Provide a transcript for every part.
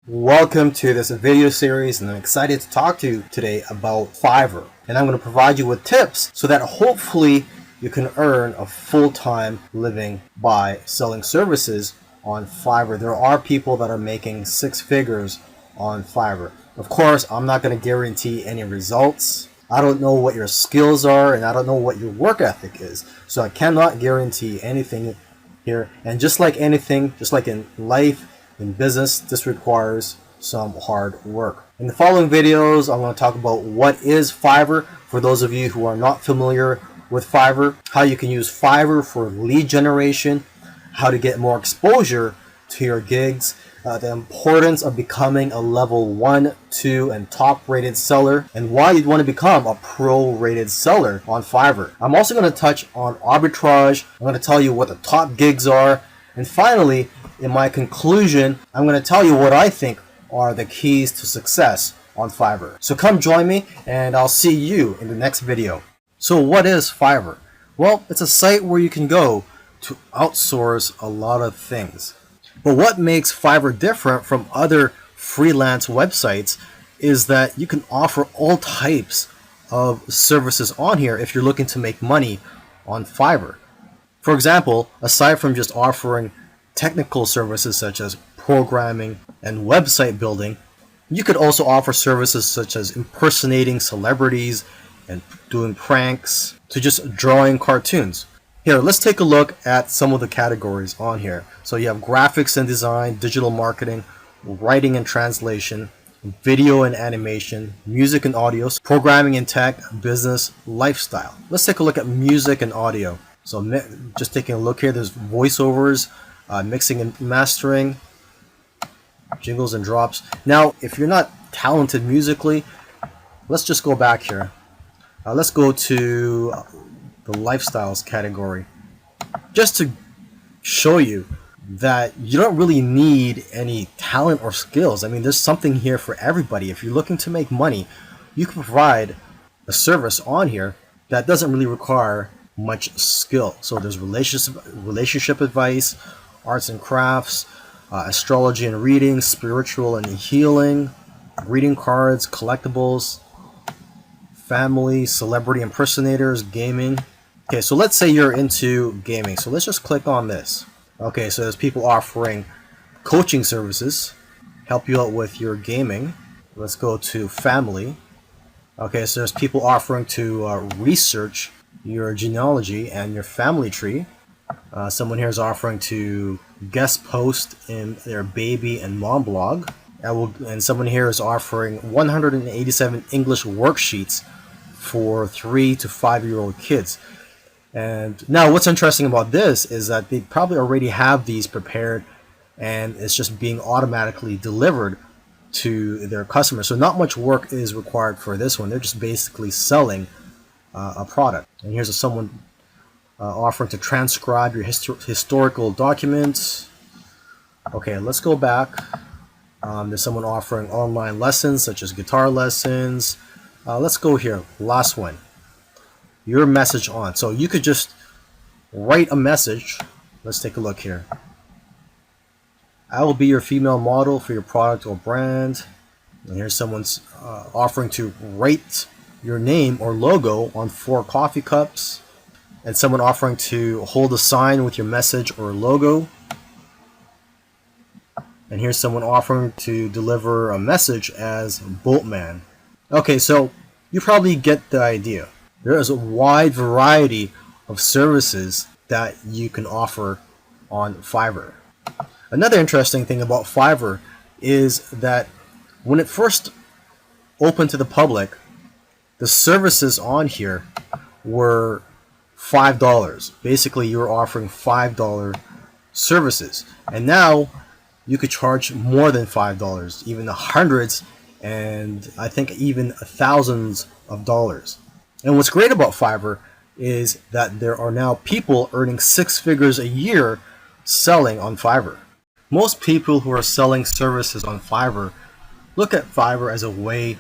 Welcome to this video series, and I'm excited to talk to you today about Fiverr. And I'm going to provide you with tips so that hopefully you can earn a full-time living by selling services on Fiverr. There are people that are making six figures on Fiverr. Of course, I'm not going to guarantee any results. I don't know what your skills are, and I don't know what your work ethic is. So I cannot guarantee anything here. And just like anything, just like in life, in business, this requires some hard work. In the following videos, I'm going to talk about what is Fiverr for those of you who are not familiar with Fiverr, how you can use Fiverr for lead generation, how to get more exposure to your gigs, the importance of becoming a level 1, 2, and top rated seller, and why you'd want to become a pro rated seller on Fiverr. I'm also going to touch on arbitrage. I'm going to tell you what the top gigs are, and finally, in my conclusion, I'm going to tell you what I think are the keys to success on Fiverr. So come join me, and I'll see you in the next video. So what is Fiverr? Well, it's a site where you can go to outsource a lot of things. But what makes Fiverr different from other freelance websites is that you can offer all types of services on here if you're looking to make money on Fiverr. For example, aside from just offering technical services such as programming and website building, you could also offer services such as impersonating celebrities and doing pranks to just drawing cartoons. Here, let's take a look at some of the categories on here. So you have graphics and design, digital marketing, writing and translation, video and animation, music and audio, programming and tech, business, lifestyle. Let's take a look at music and audio. So just taking a look here, there's voiceovers, mixing and mastering, jingles and drops. Now, if you're not talented musically, let's just go back here. Let's go to the lifestyles category, just to show you that you don't really need any talent or skills. I mean, there's something here for everybody. If you're looking to make money, you can provide a service on here that doesn't really require much skill. So there's relationship advice, arts and crafts, astrology and reading, spiritual and healing, greeting cards, collectibles, family, celebrity impersonators, gaming. Okay, so let's say you're into gaming. So let's just click on this. Okay, so there's people offering coaching services, help you out with your gaming. Let's go to family. Okay, so there's people offering to research your genealogy and your family tree. Someone here is offering to guest post in their baby and mom blog. And someone here is offering 187 English worksheets for 3 to 5-year-old kids. And now what's interesting about this is that they probably already have these prepared, and it's just being automatically delivered to their customers. So not much work is required for this one. They're just basically selling a product. And here's someone offering to transcribe your historical documents. Okay, let's go back. There's someone offering online lessons such as guitar lessons. Let's go here, last one, your message on. So you could just write a message. Let's take a look here. I will be your female model for your product or brand. And here's someone's offering to write your name or logo on 4 coffee cups. And someone offering to hold a sign with your message or logo. And here's someone offering to deliver a message as Boatman. Okay, so you probably get the idea. There is a wide variety of services that you can offer on Fiverr. Another interesting thing about Fiverr is that when it first opened to the public, the services on here were $5. Basically, you were offering $5 services. And now you could charge more than $5, even the hundreds, and I think even thousands of dollars. And what's great about Fiverr is that there are now people earning 6 figures a year selling on Fiverr. Most people who are selling services on Fiverr look at Fiverr as a way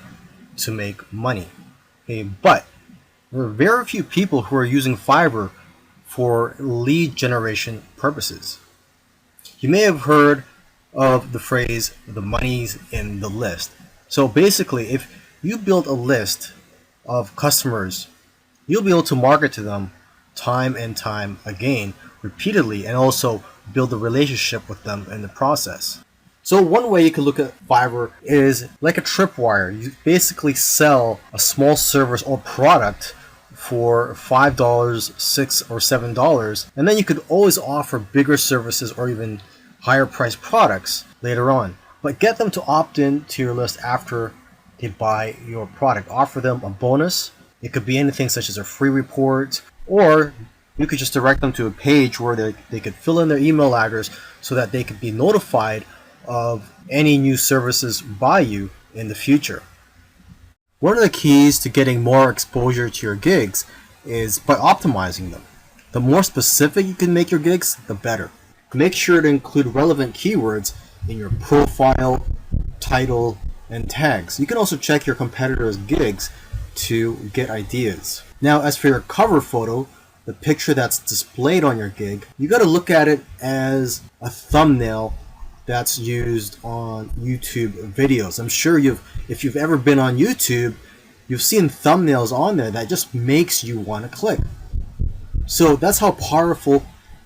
to make money. Okay, but there are very few people who are using Fiverr for lead generation purposes. You may have heard of the phrase, the money's in the list. So basically, if you build a list of customers, you'll be able to market to them time and time again, repeatedly, and also build a relationship with them in the process. So one way you can look at Fiverr is like a tripwire. You basically sell a small service or product for $5, $6, or $7, and then you could always offer bigger services or even higher priced products later on. But get them to opt in to your list after they buy your product. Offer them a bonus. It could be anything such as a free report, or you could just direct them to a page where they could fill in their email address so that they could be notified of any new services by you in the future. One of the keys to getting more exposure to your gigs is by optimizing them. The more specific you can make your gigs, the better. Make sure to include relevant keywords in your profile, title, and tags. You can also check your competitors' gigs to get ideas. Now, as for your cover photo, the picture that's displayed on your gig, you got to look at it as a thumbnail that's used on YouTube videos. I'm sure if you've ever been on YouTube, you've seen thumbnails on there that just makes you want to click. So that's how powerful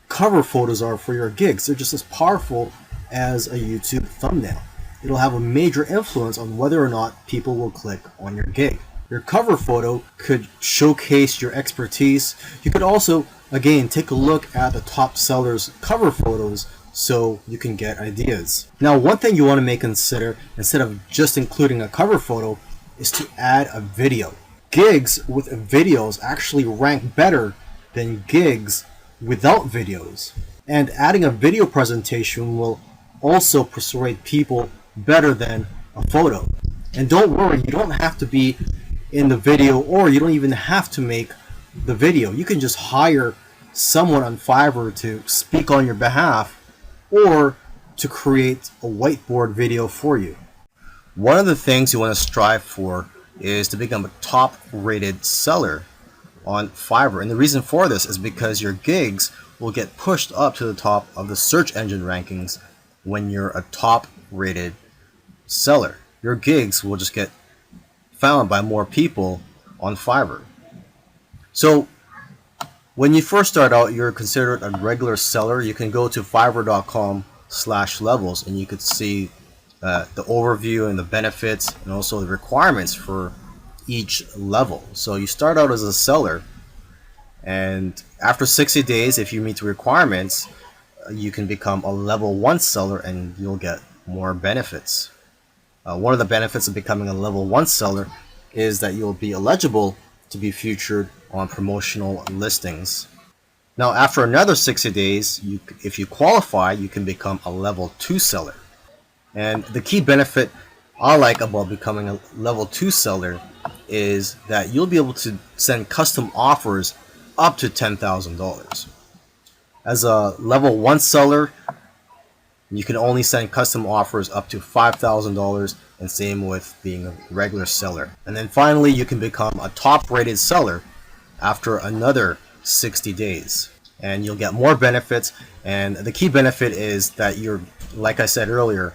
cover photos are for your gigs. They're just as powerful as a YouTube thumbnail. It'll have a major influence on whether or not people will click on your gig. Your cover photo could showcase your expertise. You could also, again, take a look at the top sellers' cover photos so you can get ideas. Now, one thing you want to consider, instead of just including a cover photo, is to add a video. Gigs with videos actually rank better than gigs without videos. And adding a video presentation will also persuade people better than a photo. And don't worry, you don't have to be in the video, or you don't even have to make the video. You can just hire someone on Fiverr to speak on your behalf, or to create a whiteboard video for you. One of the things you want to strive for is to become a top rated seller on Fiverr. And the reason for this is because your gigs will get pushed up to the top of the search engine rankings when you're a top rated seller. Your gigs will just get found by more people on Fiverr. So when you first start out, you're considered a regular seller. You can go to fiverr.com/levels and you could see the overview and the benefits and also the requirements for each level. So you start out as a seller, and after 60 days, if you meet the requirements, you can become a level 1 seller and you'll get more benefits. One of the benefits of becoming a level 1 seller is that you'll be eligible to be featured on promotional listings. Now, after another 60 days, if you qualify, you can become a level 2 seller. And the key benefit I like about becoming a level 2 seller is that you'll be able to send custom offers up to $10,000. As a level 1 seller, you can only send custom offers up to $5,000, and same with being a regular seller. And then finally, you can become a top rated seller after another 60 days. And you'll get more benefits, and the key benefit is that like I said earlier,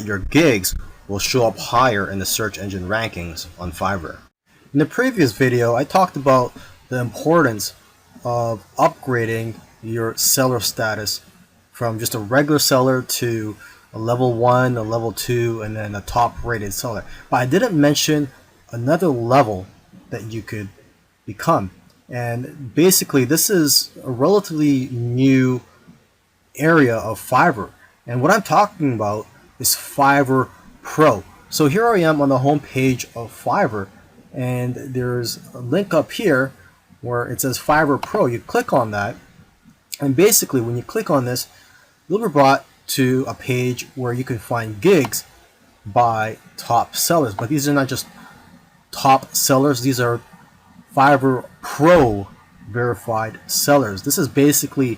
your gigs will show up higher in the search engine rankings on Fiverr. In the previous video, I talked about the importance of upgrading your seller status from just a regular seller to a level 1, a level 2, and then a top rated seller. But I didn't mention another level that you could become. And basically, this is a relatively new area of Fiverr. And what I'm talking about is Fiverr Pro. So here I am on the home page of Fiverr, and there's a link up here where it says Fiverr Pro. You click on that, and basically when you click on this, you'll be brought to a page where you can find gigs by top sellers. But these are not just top sellers, these are Fiverr Pro verified sellers. This is basically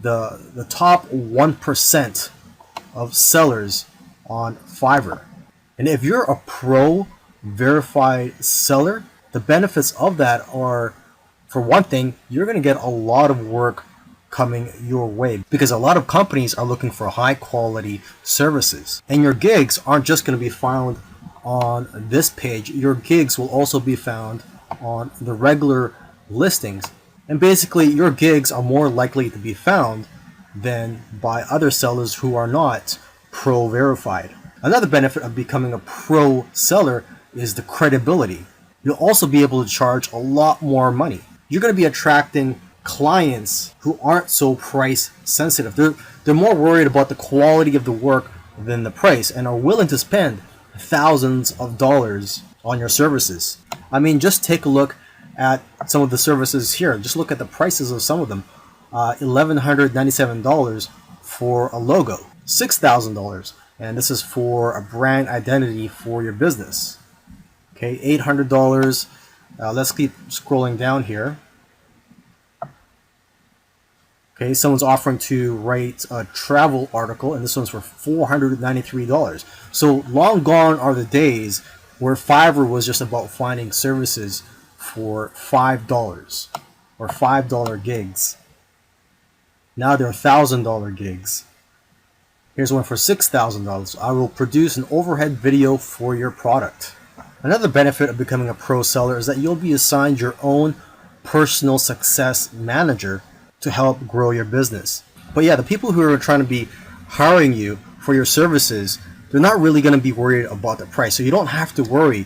the top 1% of sellers on Fiverr. And if you're a pro verified seller, the benefits of that are, for one thing, you're going to get a lot of work coming your way, because a lot of companies are looking for high quality services. And your gigs aren't just going to be found on this page. Your gigs will also be found on the regular listings. And basically, your gigs are more likely to be found than by other sellers who are not pro verified. Another benefit of becoming a pro seller is the credibility. You'll also be able to charge a lot more money. You're going to be attracting clients who aren't so price sensitive. They're more worried about the quality of the work than the price, and are willing to spend thousands of dollars on your services. I mean, just take a look at some of the services here. Just look at the prices of some of them. $1,197 for a logo, $6,000, and this is for a brand identity for your business. Okay, $800. Let's keep scrolling down here. Okay, someone's offering to write a travel article, and this one's for $493. So long gone are the days where Fiverr was just about finding services for $5 or $5 gigs. Now they're $1,000 gigs. Here's one for $6,000. I will produce an overhead video for your product. Another benefit of becoming a pro seller is that you'll be assigned your own personal success manager to help grow your business. But yeah, the people who are trying to be hiring you for your services, they're not really going to be worried about the price. So you don't have to worry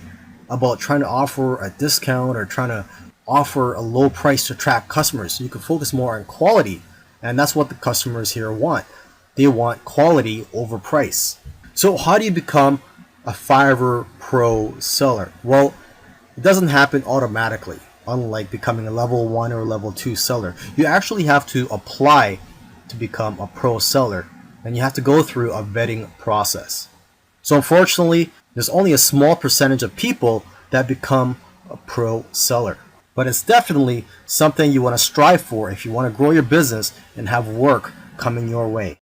about trying to offer a discount or trying to offer a low price to attract customers. So you can focus more on quality. And that's what the customers here want. They want quality over price. So how do you become a Fiverr pro seller? Well, it doesn't happen automatically. Unlike becoming a level 1 or level 2 seller, you actually have to apply to become a pro seller, and you have to go through a vetting process. So unfortunately, there's only a small percentage of people that become a pro seller. But it's definitely something you want to strive for if you want to grow your business and have work coming your way.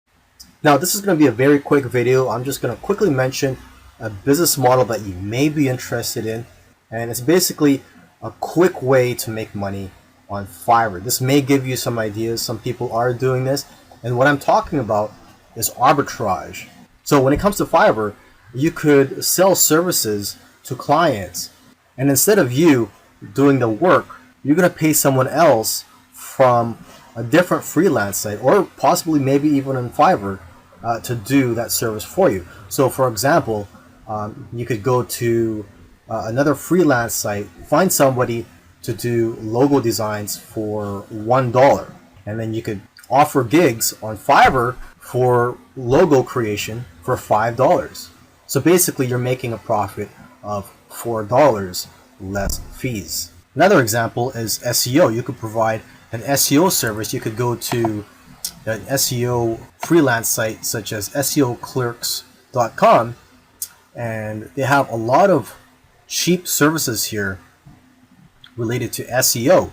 Now, this is going to be a very quick video. I'm just going to quickly mention a business model that you may be interested in, and it's basically a quick way to make money on Fiverr. This may give you some ideas. Some people are doing this, and what I'm talking about is arbitrage. So when it comes to Fiverr, you could sell services to clients, and instead of you doing the work, you're going to pay someone else from a different freelance site, or possibly maybe even on Fiverr, to do that service for you. So for example, you could go to another freelance site, find somebody to do logo designs for $1, and then you could offer gigs on Fiverr for logo creation for $5. So basically you're making a profit of $4 less fees. Another example is SEO. You could provide an SEO service. You could go to an SEO freelance site such as SEOclerks.com, and they have a lot of cheap services here related to SEO,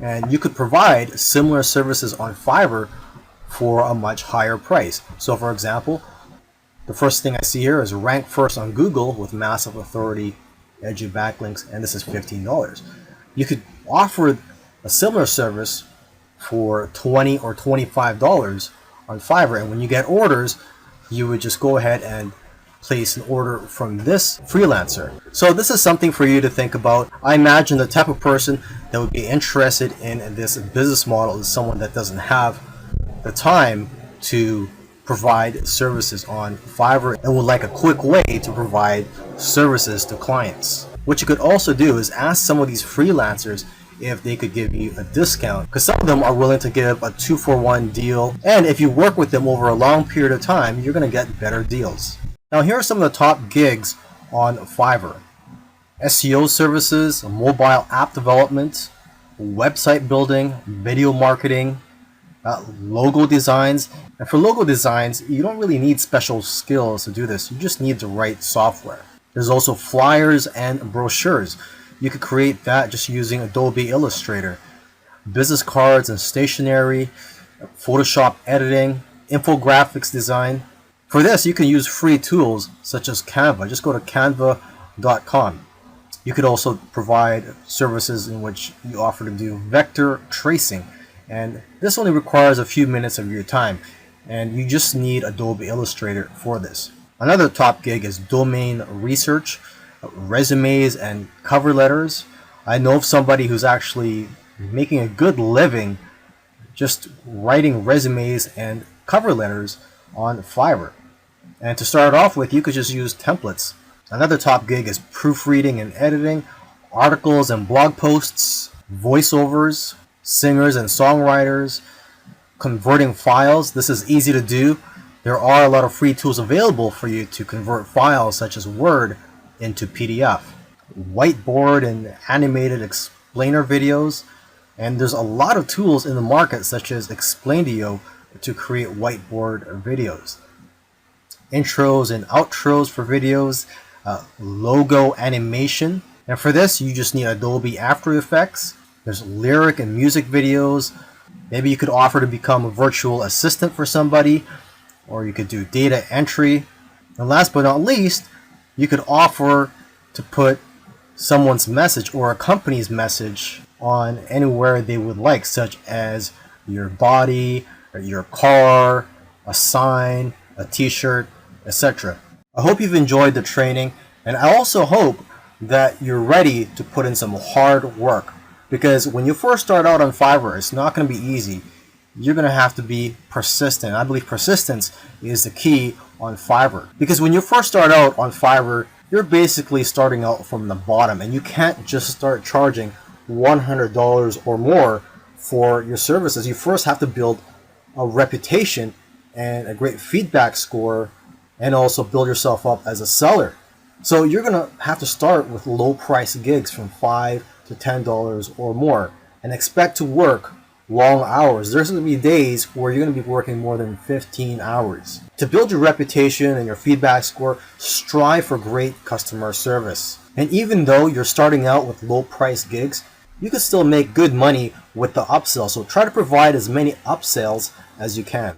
and you could provide similar services on Fiverr for a much higher price. So for example, the first thing I see here is rank first on Google with massive authority, edgy backlinks, and this is $15. You could offer a similar service for $20 or $25 on Fiverr, and when you get orders, you would just go ahead and place an order from this freelancer. So this is something for you to think about. I imagine the type of person that would be interested in this business model is someone that doesn't have the time to provide services on Fiverr and would like a quick way to provide services to clients. What you could also do is ask some of these freelancers if they could give you a discount, because some of them are willing to give a 2-for-1 deal, and if you work with them over a long period of time, you're going to get better deals. Now here are some of the top gigs on Fiverr: SEO services, mobile app development, website building, video marketing, logo designs. And for logo designs, you don't really need special skills to do this. You just need the right software. There's also flyers and brochures. You could create that just using Adobe Illustrator. Business cards and stationery, Photoshop editing, infographics design. For this, you can use free tools such as Canva. Just go to canva.com. You could also provide services in which you offer to do vector tracing And this only requires a few minutes of your time, and you just need Adobe Illustrator for this. Another top gig is domain research, resumes and cover letters. I know of somebody who's actually making a good living just writing resumes and cover letters on Fiverr. And to start off with, you could just use templates. Another top gig is proofreading and editing, articles and blog posts, voiceovers, singers and songwriters, converting files. This is easy to do. There are a lot of free tools available for you to convert files such as Word into PDF. Whiteboard and animated explainer videos. And there's a lot of tools in the market such as Explaindio to create whiteboard videos. Intros and outros for videos, logo animation. And for this, you just need Adobe After Effects. There's lyric and music videos. Maybe you could offer to become a virtual assistant for somebody, or you could do data entry. And last but not least, you could offer to put someone's message or a company's message on anywhere they would like, such as your body, or your car, a sign, a t-shirt, etc. I hope you've enjoyed the training, and I also hope that you're ready to put in some hard work, because when you first start out on Fiverr, it's not going to be easy. You're going to have to be persistent. I believe persistence is the key on Fiverr, because when you first start out on Fiverr, you're basically starting out from the bottom, and you can't just start charging $100 or more for your services. You first have to build a reputation and a great feedback score, and also build yourself up as a seller. So you're going to have to start with low price gigs from $5 to $10 or more, and expect to work long hours. There's going to be days where you're going to be working more than 15 hours. To build your reputation and your feedback score, strive for great customer service. And even though you're starting out with low price gigs, you can still make good money with the upsell. So try to provide as many upsells as you can.